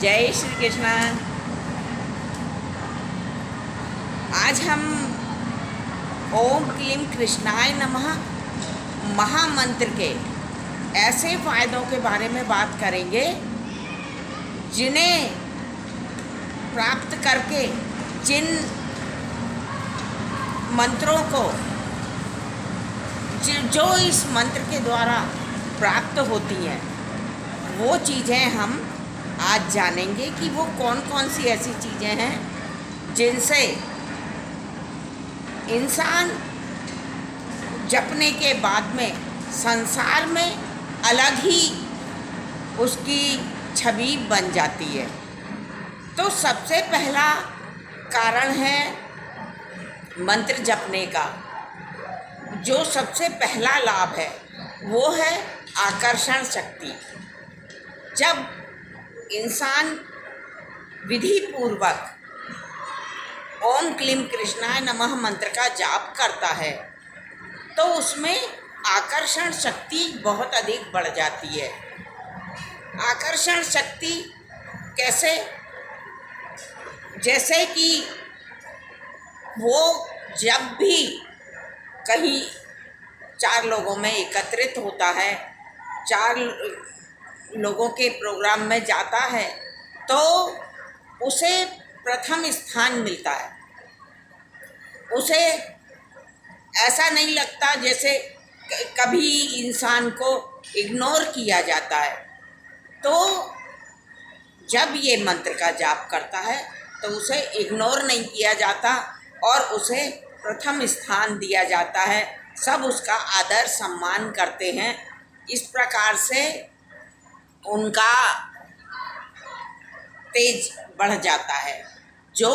जय श्री कृष्ण। आज हम ओम क्लीम कृष्णाय नमः महामंत्र के ऐसे फायदों के बारे में बात करेंगे जिन्हें प्राप्त करके जिन मंत्रों को जो इस मंत्र के द्वारा प्राप्त होती हैं वो चीज़ें हम आज जानेंगे कि वो कौन कौन सी ऐसी चीज़ें हैं जिनसे इंसान जपने के बाद में संसार में अलग ही उसकी छवि बन जाती है। तो सबसे पहला कारण है मंत्र जपने का। जो सबसे पहला लाभ है वो है आकर्षण शक्ति। जब इंसान विधि पूर्वक ओम क्लीम कृष्णाय नमः मंत्र का जाप करता है तो उसमें आकर्षण शक्ति बहुत अधिक बढ़ जाती है। आकर्षण शक्ति कैसे? जैसे कि वो जब भी कहीं चार लोगों में एकत्रित होता है, चार लोगों के प्रोग्राम में जाता है तो उसे प्रथम स्थान मिलता है। उसे ऐसा नहीं लगता जैसे कभी इंसान को इग्नोर किया जाता है। तो जब ये मंत्र का जाप करता है तो उसे इग्नोर नहीं किया जाता और उसे प्रथम स्थान दिया जाता है। सब उसका आदर सम्मान करते हैं। इस प्रकार से उनका तेज बढ़ जाता है जो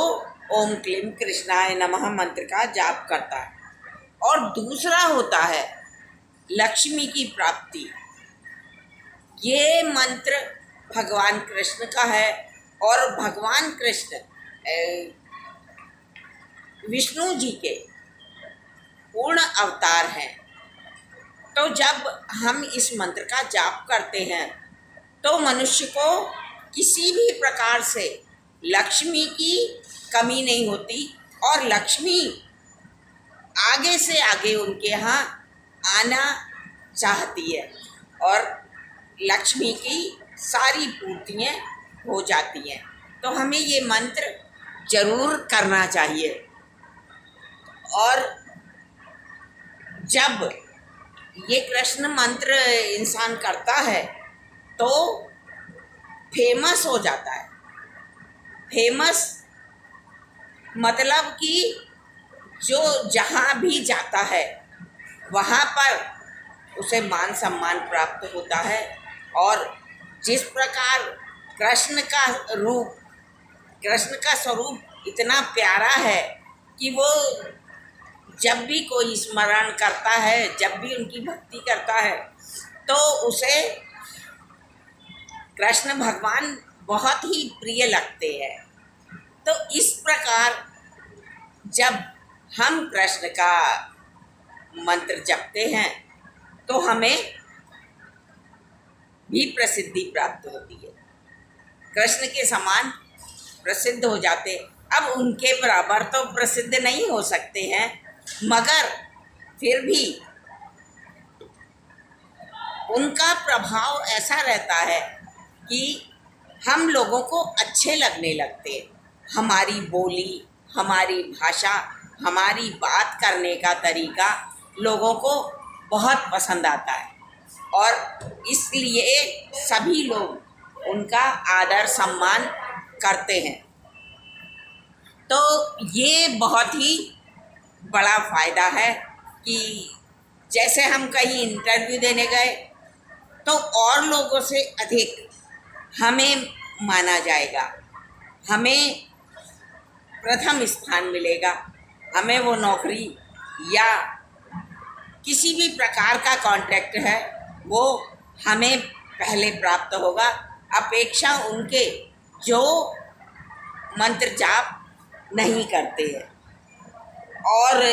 ओम क्लीम कृष्णाय नमः मंत्र का जाप करता है। और दूसरा होता है लक्ष्मी की प्राप्ति। ये मंत्र भगवान कृष्ण का है और भगवान कृष्ण विष्णु जी के पूर्ण अवतार हैं। तो जब हम इस मंत्र का जाप करते हैं तो मनुष्य को किसी भी प्रकार से लक्ष्मी की कमी नहीं होती और लक्ष्मी आगे से आगे उनके यहाँ आना चाहती है और लक्ष्मी की सारी पूर्तियाँ हो जाती हैं। तो हमें ये मंत्र जरूर करना चाहिए। और जब ये कृष्ण मंत्र इंसान करता है तो फेमस हो जाता है। फेमस मतलब कि जो जहाँ भी जाता है वहाँ पर उसे मान सम्मान प्राप्त होता है। और जिस प्रकार कृष्ण का स्वरूप इतना प्यारा है कि वो जब भी कोई स्मरण करता है, जब भी उनकी भक्ति करता है तो उसे कृष्ण भगवान बहुत ही प्रिय लगते हैं। तो इस प्रकार जब हम कृष्ण का मंत्र जपते हैं तो हमें भी प्रसिद्धि प्राप्त होती है। कृष्ण के समान प्रसिद्ध हो जाते। अब उनके बराबर तो प्रसिद्ध नहीं हो सकते हैं मगर फिर भी उनका प्रभाव ऐसा रहता है कि हम लोगों को अच्छे लगने लगते हैं। हमारी बोली, हमारी भाषा, हमारी बात करने का तरीका लोगों को बहुत पसंद आता है और इसलिए सभी लोग उनका आदर सम्मान करते हैं। तो ये बहुत ही बड़ा फ़ायदा है कि जैसे हम कहीं इंटरव्यू देने गए तो और लोगों से अधिक हमें माना जाएगा, हमें प्रथम स्थान मिलेगा, हमें वो नौकरी या किसी भी प्रकार का कॉन्ट्रैक्ट है वो हमें पहले प्राप्त होगा अपेक्षा उनके जो मंत्र जाप नहीं करते हैं। और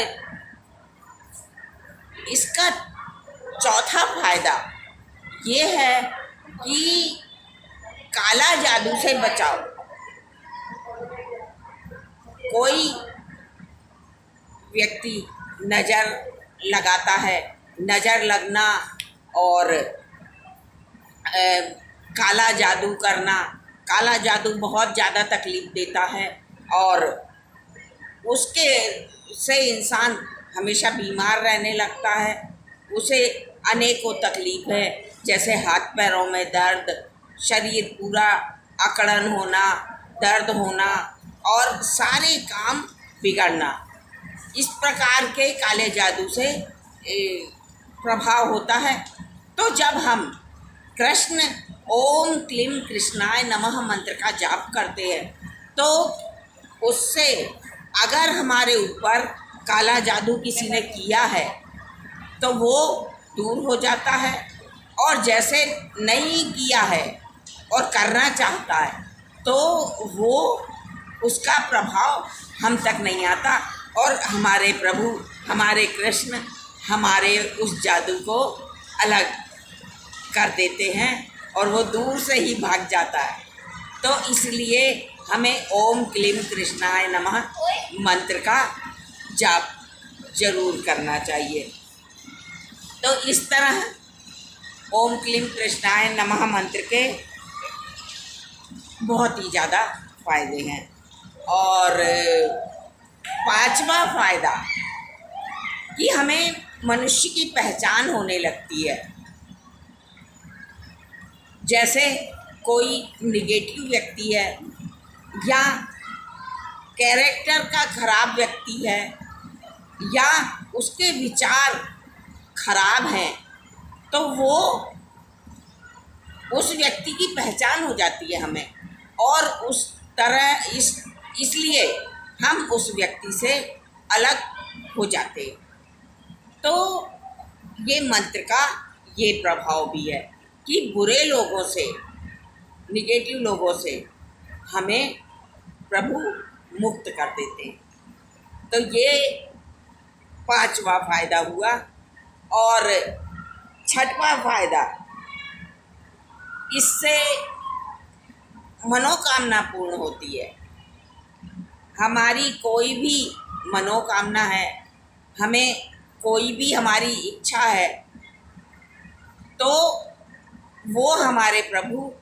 इसका चौथा फायदा ये है कि काला जादू से बचाओ। कोई व्यक्ति नज़र लगाता है, नज़र लगना और काला जादू करना, काला जादू बहुत ज़्यादा तकलीफ़ देता है और उसके से इंसान हमेशा बीमार रहने लगता है। उसे अनेकों तकलीफ़ है, जैसे हाथ पैरों में दर्द, शरीर पूरा अकड़न होना, दर्द होना और सारे काम बिगड़ना। इस प्रकार के काले जादू से प्रभाव होता है। तो जब हम कृष्ण ओम क्लीम कृष्णाय नमः मंत्र का जाप करते हैं तो उससे अगर हमारे ऊपर काला जादू किसी ने किया है तो वो दूर हो जाता है, और जैसे नहीं किया है और करना चाहता है तो वो उसका प्रभाव हम तक नहीं आता और हमारे प्रभु, हमारे कृष्ण हमारे उस जादू को अलग कर देते हैं और वो दूर से ही भाग जाता है। तो इसलिए हमें ओम क्लीम कृष्णाय नमः मंत्र का जाप जरूर करना चाहिए। तो इस तरह ओम क्लीम कृष्णाय नमः मंत्र के बहुत ही ज़्यादा फायदे हैं। और पांचवा फायदा कि हमें मनुष्य की पहचान होने लगती है। जैसे कोई निगेटिव व्यक्ति है या कैरेक्टर का खराब व्यक्ति है या उसके विचार खराब हैं तो वो उस व्यक्ति की पहचान हो जाती है हमें, और उस तरह इसलिए हम उस व्यक्ति से अलग हो जाते। तो ये मंत्र का ये प्रभाव भी है कि बुरे लोगों से, निगेटिव लोगों से हमें प्रभु मुक्त कर देते हैं। तो ये पांचवा फायदा हुआ। और छठवां फायदा, इससे मनोकामना पूर्ण होती है। हमारी कोई भी मनोकामना है, हमें कोई भी हमारी इच्छा है तो वो हमारे प्रभु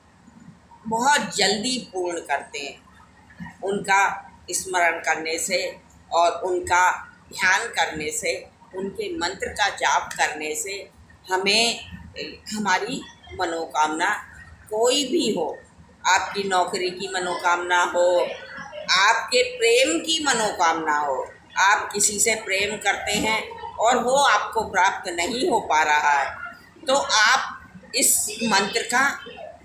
बहुत जल्दी पूर्ण करते हैं। उनका स्मरण करने से और उनका ध्यान करने से, उनके मंत्र का जाप करने से हमें हमारी मनोकामना कोई भी हो, आपकी नौकरी की मनोकामना हो, आपके प्रेम की मनोकामना हो, आप किसी से प्रेम करते हैं और वो आपको प्राप्त नहीं हो पा रहा है तो आप इस मंत्र का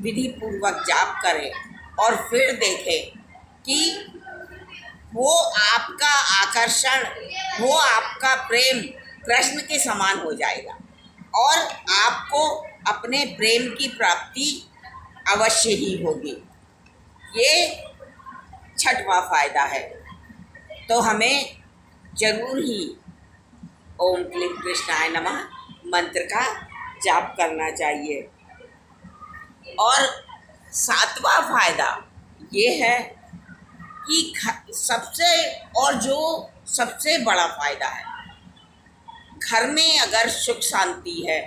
विधि पूर्वक जाप करें और फिर देखें कि वो आपका आकर्षण, वो आपका प्रेम कृष्ण के समान हो जाएगा और आपको अपने प्रेम की प्राप्ति अवश्य ही होगी। ये छठवां फायदा है। तो हमें जरूर ही ओम क्लीम कृष्णाय नमः मंत्र का जाप करना चाहिए। और सातवां फायदा ये है कि सबसे बड़ा फायदा है, घर में अगर सुख शांति है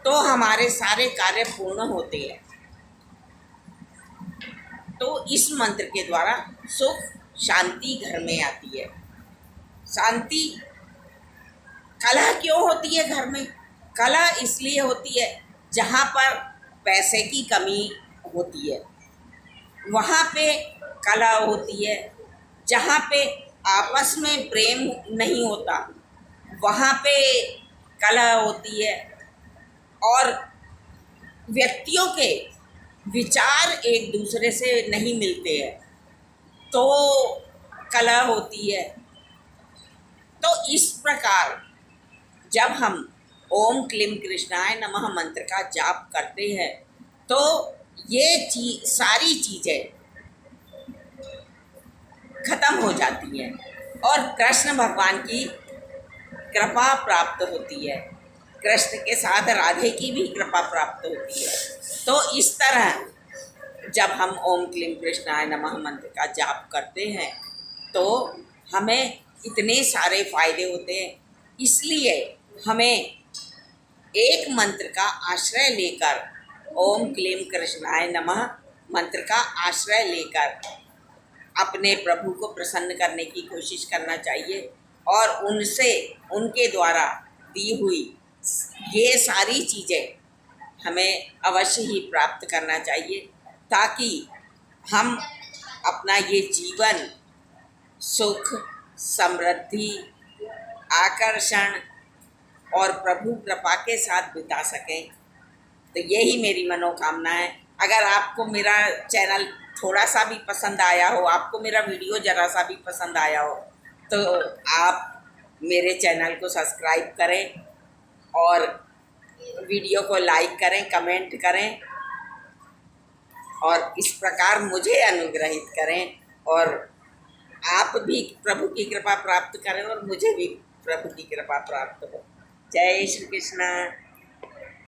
तो हमारे सारे कार्य पूर्ण होते हैं। तो इस मंत्र के द्वारा सुख शांति घर में आती है। शांति, कलह क्यों होती है घर में? कलह इसलिए होती है जहाँ पर पैसे की कमी होती है वहाँ पे कलह होती है। जहाँ पे आपस में प्रेम नहीं होता वहाँ पे कलह होती है। और व्यक्तियों के विचार एक दूसरे से नहीं मिलते हैं तो कलह होती है। तो इस प्रकार जब हम ओम क्लीम कृष्णाय नमः मंत्र का जाप करते हैं तो ये सारी चीज़ें खत्म हो जाती हैं और कृष्ण भगवान की कृपा प्राप्त होती है। कृष्ण के साथ राधे की भी कृपा प्राप्त होती है। तो इस तरह जब हम ओम क्लीम कृष्णाय नमः मंत्र का जाप करते हैं तो हमें इतने सारे फायदे होते हैं। इसलिए हमें एक मंत्र का आश्रय लेकर, ओम क्लीम कृष्णाय नमः मंत्र का आश्रय लेकर अपने प्रभु को प्रसन्न करने की कोशिश करना चाहिए और उनसे, उनके द्वारा दी हुई ये सारी चीज़ें हमें अवश्य ही प्राप्त करना चाहिए, ताकि हम अपना ये जीवन सुख, समृद्धि, आकर्षण और प्रभु कृपा के साथ बिता सकें। तो यही मेरी मनोकामना है। अगर आपको मेरा चैनल थोड़ा सा भी पसंद आया हो, आपको मेरा वीडियो ज़रा सा भी पसंद आया हो, तो आप मेरे चैनल को सब्सक्राइब करें और वीडियो को लाइक करें, कमेंट करें और इस प्रकार मुझे अनुग्रहित करें और आप भी प्रभु की कृपा प्राप्त करें और मुझे भी प्रभु की कृपा प्राप्त हो। जय श्री कृष्ण।